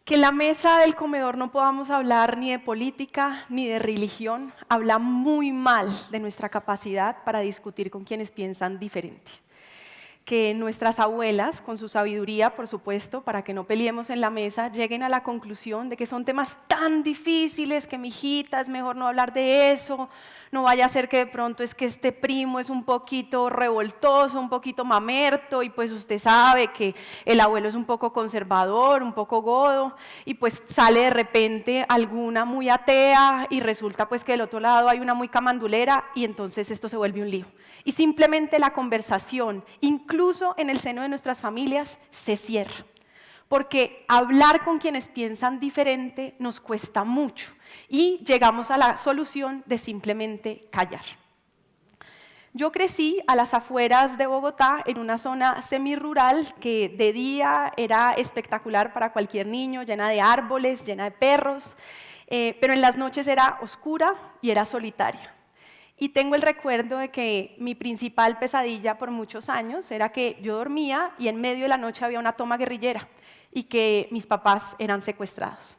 Que en la mesa del comedor no podamos hablar ni de política ni de religión, habla muy mal de nuestra capacidad para discutir con quienes piensan diferente. Que nuestras abuelas, con su sabiduría, por supuesto, para que no peleemos en la mesa, lleguen a la conclusión de que son temas tan difíciles que, mijita, es mejor no hablar de eso, no vaya a ser que de pronto es que este primo es un poquito revoltoso, un poquito mamerto, y pues usted sabe que el abuelo es un poco conservador, un poco godo, y pues sale de repente alguna muy atea, y resulta pues que del otro lado hay una muy camandulera, y entonces esto se vuelve un lío. Y simplemente la conversación, incluso en el seno de nuestras familias, se cierra. Porque hablar con quienes piensan diferente nos cuesta mucho y llegamos a la solución de simplemente callar. Yo crecí a las afueras de Bogotá, en una zona semirural que de día era espectacular para cualquier niño, llena de árboles, llena de perros, pero en las noches era oscura y era solitaria. Y tengo el recuerdo de que mi principal pesadilla por muchos años era que yo dormía y en medio de la noche había una toma guerrillera y que mis papás eran secuestrados.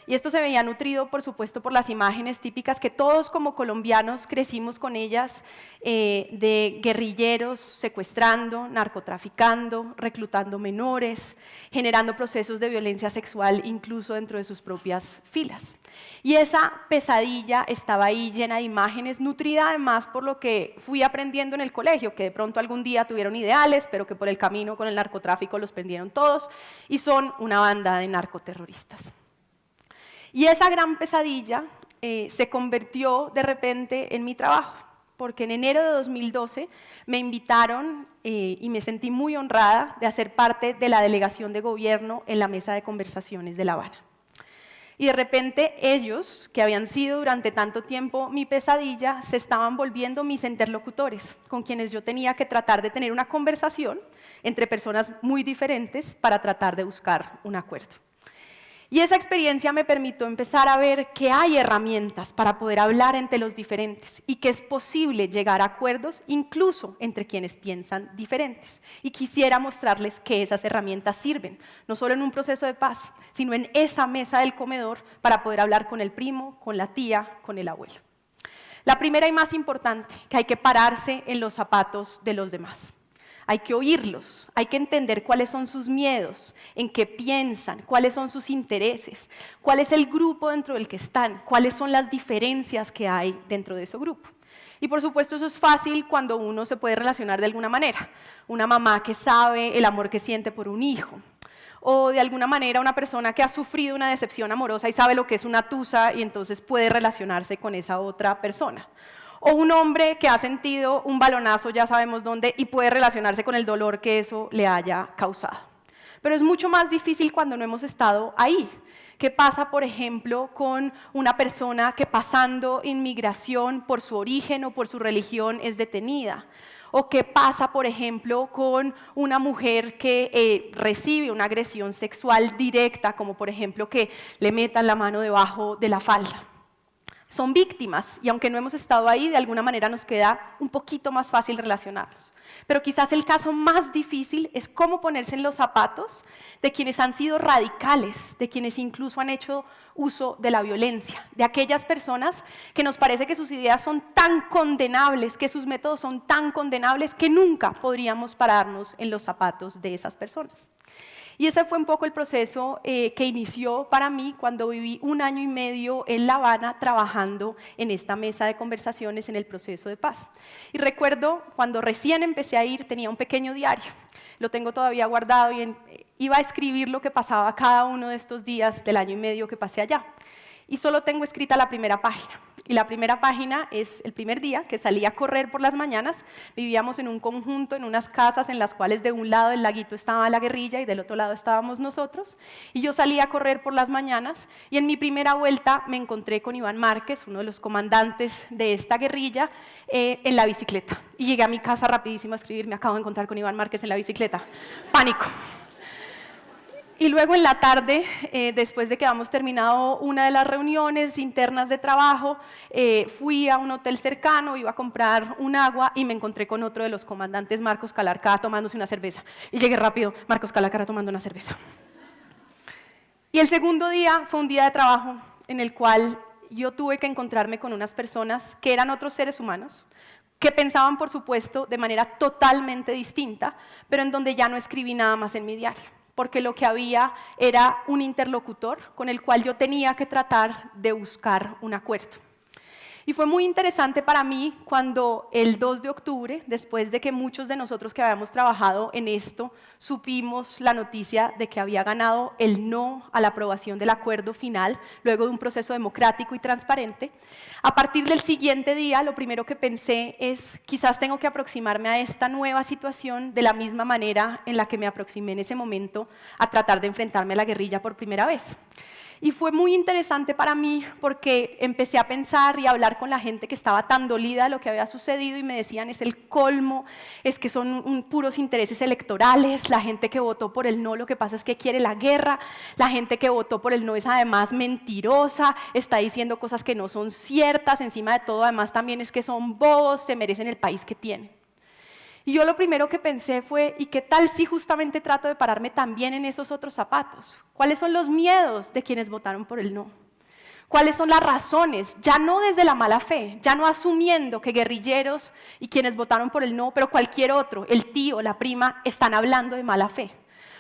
Y esto se veía nutrido, por supuesto, por las imágenes típicas que todos como colombianos crecimos con ellas, de guerrilleros secuestrando, narcotraficando, reclutando menores, generando procesos de violencia sexual incluso dentro de sus propias filas. Y esa pesadilla estaba ahí llena de imágenes, nutrida además por lo que fui aprendiendo en el colegio, que de pronto algún día tuvieron ideales, pero que por el camino con el narcotráfico los prendieron todos y son una banda de narcoterroristas. Y esa gran pesadilla se convirtió de repente en mi trabajo, porque en enero de 2012 me invitaron y me sentí muy honrada de hacer parte de la delegación de gobierno en la mesa de conversaciones de La Habana. Y de repente ellos, que habían sido durante tanto tiempo mi pesadilla, se estaban volviendo mis interlocutores, con quienes yo tenía que tratar de tener una conversación entre personas muy diferentes para tratar de buscar un acuerdo. Y esa experiencia me permitió empezar a ver que hay herramientas para poder hablar entre los diferentes y que es posible llegar a acuerdos incluso entre quienes piensan diferentes. Y quisiera mostrarles que esas herramientas sirven, no solo en un proceso de paz, sino en esa mesa del comedor para poder hablar con el primo, con la tía, con el abuelo. La primera y más importante, que hay que pararse en los zapatos de los demás. Hay que oírlos, hay que entender cuáles son sus miedos, en qué piensan, cuáles son sus intereses, cuál es el grupo dentro del que están, cuáles son las diferencias que hay dentro de ese grupo. Y por supuesto eso es fácil cuando uno se puede relacionar de alguna manera. Una mamá que sabe el amor que siente por un hijo. O de alguna manera una persona que ha sufrido una decepción amorosa y sabe lo que es una tusa y entonces puede relacionarse con esa otra persona. O un hombre que ha sentido un balonazo, ya sabemos dónde, y puede relacionarse con el dolor que eso le haya causado. Pero es mucho más difícil cuando no hemos estado ahí. ¿Qué pasa, por ejemplo, con una persona que pasando inmigración por su origen o por su religión es detenida? ¿O qué pasa, por ejemplo, con una mujer que recibe una agresión sexual directa, como por ejemplo que le metan la mano debajo de la falda? Son víctimas y aunque no hemos estado ahí, de alguna manera nos queda un poquito más fácil relacionarnos. Pero quizás el caso más difícil es cómo ponerse en los zapatos de quienes han sido radicales, de quienes incluso han hecho uso de la violencia, de aquellas personas que nos parece que sus ideas son tan condenables, que sus métodos son tan condenables que nunca podríamos pararnos en los zapatos de esas personas. Y ese fue un poco el proceso que inició para mí cuando viví 1 año y medio en La Habana trabajando en esta mesa de conversaciones en el proceso de paz. Y recuerdo cuando recién empecé a ir, tenía un pequeño diario, lo tengo todavía guardado y iba a escribir lo que pasaba cada uno de estos días del año y medio que pasé allá. Y solo tengo escrita la primera página. Y la primera página es el primer día que salí a correr por las mañanas. Vivíamos en un conjunto, en unas casas en las cuales de un lado del laguito estaba la guerrilla y del otro lado estábamos nosotros. Y yo salí a correr por las mañanas y en mi primera vuelta me encontré con Iván Márquez, uno de los comandantes de esta guerrilla, en la bicicleta. Y llegué a mi casa rapidísimo a escribir, me acabo de encontrar con Iván Márquez en la bicicleta. Pánico. Y luego en la tarde, después de que habíamos terminado una de las reuniones internas de trabajo, fui a un hotel cercano, iba a comprar un agua y me encontré con otro de los comandantes, Marcos Calarca, tomándose una cerveza. Y llegué rápido, Marcos Calarca tomando una cerveza. Y el segundo día fue un día de trabajo en el cual yo tuve que encontrarme con unas personas que eran otros seres humanos, que pensaban, por supuesto, de manera totalmente distinta, pero en donde ya no escribí nada más en mi diario, porque lo que había era un interlocutor con el cual yo tenía que tratar de buscar un acuerdo. Y fue muy interesante para mí cuando el 2 de octubre, después de que muchos de nosotros que habíamos trabajado en esto, supimos la noticia de que había ganado el no a la aprobación del acuerdo final, luego de un proceso democrático y transparente. A partir del siguiente día, lo primero que pensé es, quizás tengo que aproximarme a esta nueva situación de la misma manera en la que me aproximé en ese momento a tratar de enfrentarme a la guerrilla por primera vez. Y fue muy interesante para mí porque empecé a pensar y a hablar con la gente que estaba tan dolida de lo que había sucedido y me decían, es el colmo, es que son puros intereses electorales, la gente que votó por el no lo que pasa es que quiere la guerra, la gente que votó por el no es además mentirosa, está diciendo cosas que no son ciertas, encima de todo además también es que son bobos, se merecen el país que tienen. Y yo lo primero que pensé fue, ¿y qué tal si justamente trato de pararme también en esos otros zapatos? ¿Cuáles son los miedos de quienes votaron por el no? ¿Cuáles son las razones? Ya no desde la mala fe, ya no asumiendo que guerrilleros y quienes votaron por el no, pero cualquier otro, el tío, la prima, están hablando de mala fe.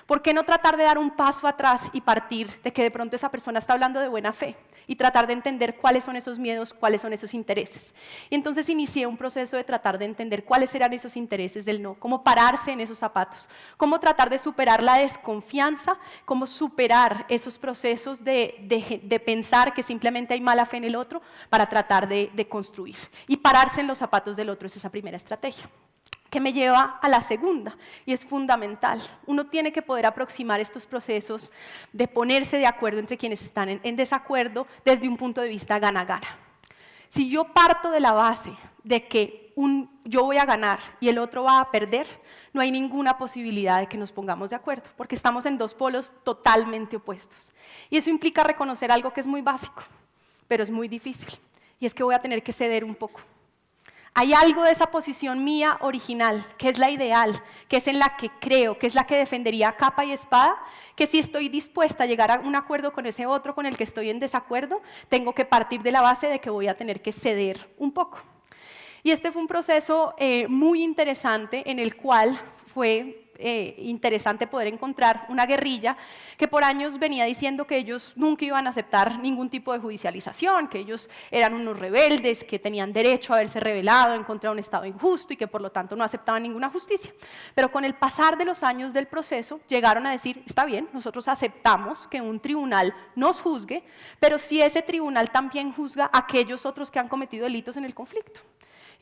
¿Por qué no tratar de dar un paso atrás y partir de que de pronto esa persona está hablando de buena fe? Y tratar de entender cuáles son esos miedos, cuáles son esos intereses. Y entonces inicié un proceso de tratar de entender cuáles eran esos intereses del no, cómo pararse en esos zapatos, cómo tratar de superar la desconfianza, cómo superar esos procesos de pensar que simplemente hay mala fe en el otro para tratar de construir. Y pararse en los zapatos del otro es esa primera estrategia, que me lleva a la segunda, y es fundamental. Uno tiene que poder aproximar estos procesos de ponerse de acuerdo entre quienes están en desacuerdo desde un punto de vista gana-gana. Si yo parto de la base de que yo voy a ganar y el otro va a perder, no hay ninguna posibilidad de que nos pongamos de acuerdo, porque estamos en dos polos totalmente opuestos. Y eso implica reconocer algo que es muy básico, pero es muy difícil, y es que voy a tener que ceder un poco. Hay algo de esa posición mía original, que es la ideal, que es en la que creo, que es la que defendería a capa y espada, que si estoy dispuesta a llegar a un acuerdo con ese otro con el que estoy en desacuerdo, tengo que partir de la base de que voy a tener que ceder un poco. Y este fue un proceso muy interesante en el cual fue interesante poder encontrar una guerrilla que por años venía diciendo que ellos nunca iban a aceptar ningún tipo de judicialización, que ellos eran unos rebeldes, que tenían derecho a haberse rebelado en contra de un Estado injusto y que por lo tanto no aceptaban ninguna justicia. Pero con el pasar de los años del proceso llegaron a decir, está bien, nosotros aceptamos que un tribunal nos juzgue, pero si ese tribunal también juzga a aquellos otros que han cometido delitos en el conflicto.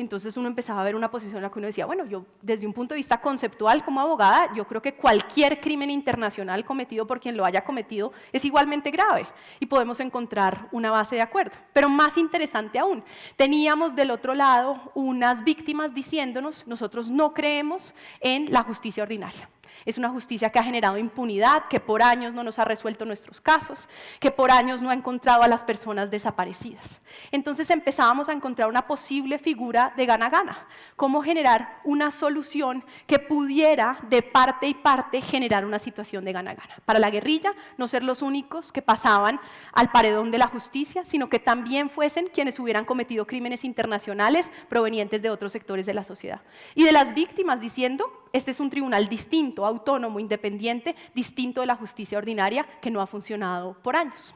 Entonces uno empezaba a ver una posición en la que uno decía, bueno, yo desde un punto de vista conceptual como abogada, yo creo que cualquier crimen internacional cometido por quien lo haya cometido es igualmente grave y podemos encontrar una base de acuerdo. Pero más interesante aún, teníamos del otro lado unas víctimas diciéndonos, nosotros no creemos en la justicia ordinaria. Es una justicia que ha generado impunidad, que por años no nos ha resuelto nuestros casos, que por años no ha encontrado a las personas desaparecidas. Entonces empezábamos a encontrar una posible figura de gana-gana, cómo generar una solución que pudiera de parte y parte generar una situación de gana-gana. Para la guerrilla, no ser los únicos que pasaban al paredón de la justicia, sino que también fuesen quienes hubieran cometido crímenes internacionales provenientes de otros sectores de la sociedad. Y de las víctimas diciendo, este es un tribunal distinto, autónomo, independiente, distinto de la justicia ordinaria que no ha funcionado por años.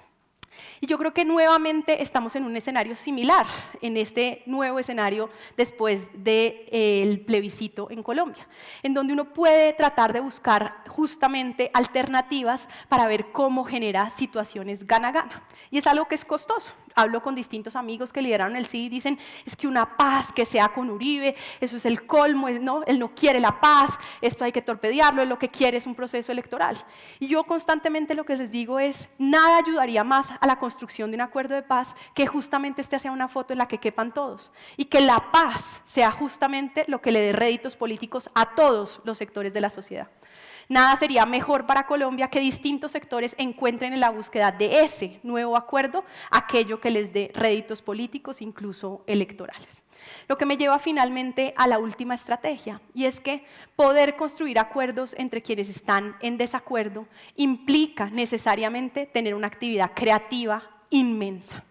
Y yo creo que nuevamente estamos en un escenario similar, en este nuevo escenario después del plebiscito en Colombia, en donde uno puede tratar de buscar justamente alternativas para ver cómo genera situaciones gana-gana. Y es algo que es costoso. Hablo con distintos amigos que lideraron el sí y dicen, es que una paz que sea con Uribe, eso es el colmo, no, él no quiere la paz, esto hay que torpedearlo, él lo que quiere es un proceso electoral. Y yo constantemente lo que les digo es, nada ayudaría más a la construcción de un acuerdo de paz que justamente este sea una foto en la que quepan todos y que la paz sea justamente lo que le dé réditos políticos a todos los sectores de la sociedad. Nada sería mejor para Colombia que distintos sectores encuentren en la búsqueda de ese nuevo acuerdo aquello que les dé réditos políticos, incluso electorales. Lo que me lleva finalmente a la última estrategia, y es que poder construir acuerdos entre quienes están en desacuerdo implica necesariamente tener una actividad creativa inmensa.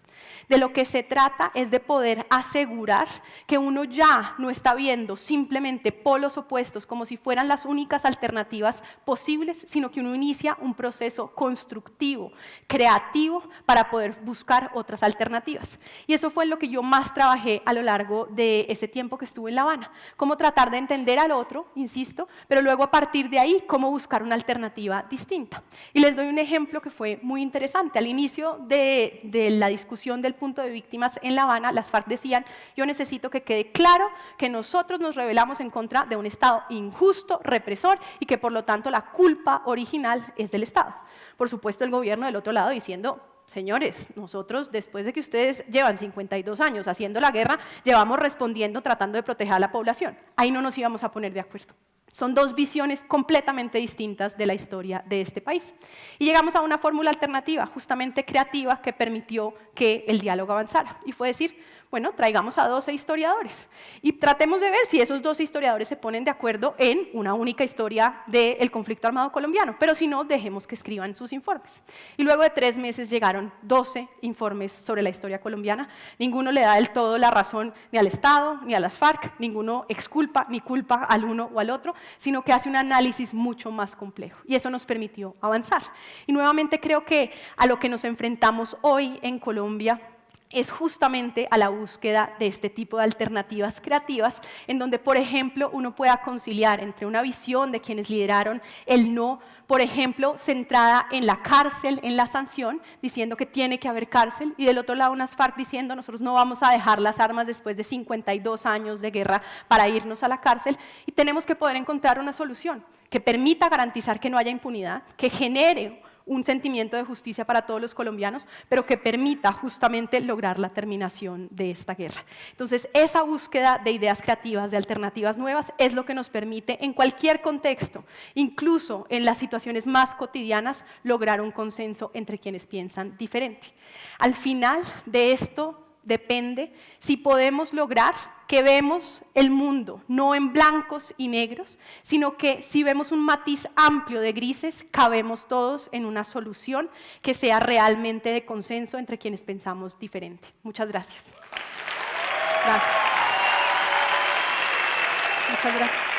De lo que se trata es de poder asegurar que uno ya no está viendo simplemente polos opuestos como si fueran las únicas alternativas posibles, sino que uno inicia un proceso constructivo, creativo, para poder buscar otras alternativas. Y eso fue en lo que yo más trabajé a lo largo de ese tiempo que estuve en La Habana, cómo tratar de entender al otro, insisto, pero luego a partir de ahí, cómo buscar una alternativa distinta. Y les doy un ejemplo que fue muy interesante. Al inicio de la discusión del punto de víctimas en La Habana, las FARC decían: yo necesito que quede claro que nosotros nos rebelamos en contra de un Estado injusto, represor, y que por lo tanto la culpa original es del Estado. Por supuesto, el gobierno del otro lado diciendo: señores, nosotros después de que ustedes llevan 52 años haciendo la guerra, llevamos respondiendo, tratando de proteger a la población. Ahí no nos íbamos a poner de acuerdo. Son dos visiones completamente distintas de la historia de este país. Y llegamos a una fórmula alternativa, justamente creativa, que permitió que el diálogo avanzara. Y fue decir: bueno, traigamos a 12 historiadores y tratemos de ver si esos 12 historiadores se ponen de acuerdo en una única historia del conflicto armado colombiano, pero si no, dejemos que escriban sus informes. Y luego de 3 meses llegaron 12 informes sobre la historia colombiana. Ninguno le da del todo la razón ni al Estado, ni a las FARC, ninguno exculpa ni culpa al uno o al otro, sino que hace un análisis mucho más complejo. Y eso nos permitió avanzar. Y nuevamente creo que a lo que nos enfrentamos hoy en Colombia es justamente a la búsqueda de este tipo de alternativas creativas, en donde, por ejemplo, uno pueda conciliar entre una visión de quienes lideraron el no, por ejemplo, centrada en la cárcel, en la sanción, diciendo que tiene que haber cárcel, y del otro lado unas FARC diciendo: nosotros no vamos a dejar las armas después de 52 años de guerra para irnos a la cárcel, y tenemos que poder encontrar una solución que permita garantizar que no haya impunidad, que genere un sentimiento de justicia para todos los colombianos, pero que permita justamente lograr la terminación de esta guerra. Entonces, esa búsqueda de ideas creativas, de alternativas nuevas, es lo que nos permite, en cualquier contexto, incluso en las situaciones más cotidianas, lograr un consenso entre quienes piensan diferente. Al final de esto depende si podemos lograr que vemos el mundo no en blancos y negros, sino que si vemos un matiz amplio de grises, cabemos todos en una solución que sea realmente de consenso entre quienes pensamos diferente. Muchas gracias. Gracias. Muchas gracias.